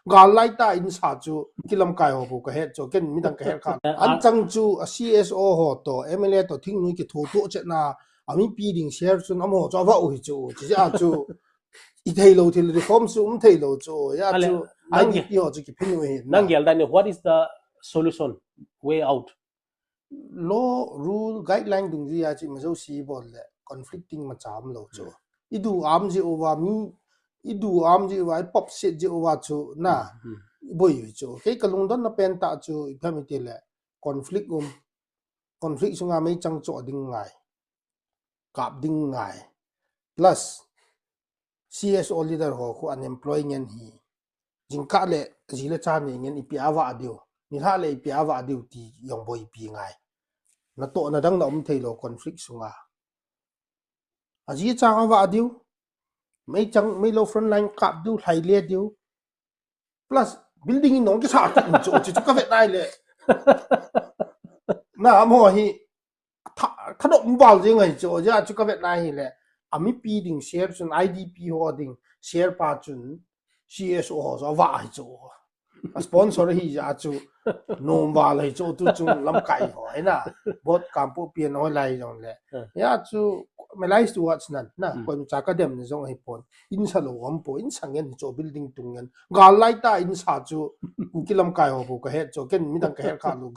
Gallai ta in sa chu ki lamkai hobou ka het cho ken mi dang ka het kha an chang chu CSO ho to MLA to thing nu ki tho to che na ami pi ding share chun amo cho wa u chu chi a chu I thei lo thil reform su thei lo chu ya chu IDP ho chu ki phinu he nang gel dan what is the solution way out law rule guideline dung ji ya chi ma zo si bol le conflicting ma cham lo chu idu am ji over mi idu am ji wa pop set ji over chu na boy chu ke kalung don na pen ta chu family le conflict sunga mai chang cho ding ngai kap ding ngai plus CSO leader ho khu unemployed ngen hi jingka le jile cha ni ngen ipia wa dio ni ha le ipia wa dio ti yong boy pi ngai na to na dang na thei lo conflict sunga aji chang wa dio mấy lo front line cặp điu hay liệt điu plus building nó cái sao chỗ chỉ cho các việt này lệ na mà hi thắt động vào gì ngay chỗ ra cho các việt này lệ ami pi ding share chun IDP holding share pa chun CSO ho so wa hi chỗ sponsor hi ja chu nom wa lai chỗ tu chung lamkai ho na bot campo pian ho lai jong le ya chu my life to watch nan na kon cha ka dem ni jong hi pon in sa lo am po in sangen cho building tungen Gallai ta in sa chu Kuki lamkai ho ka het cho ken mi dang ka het kha lu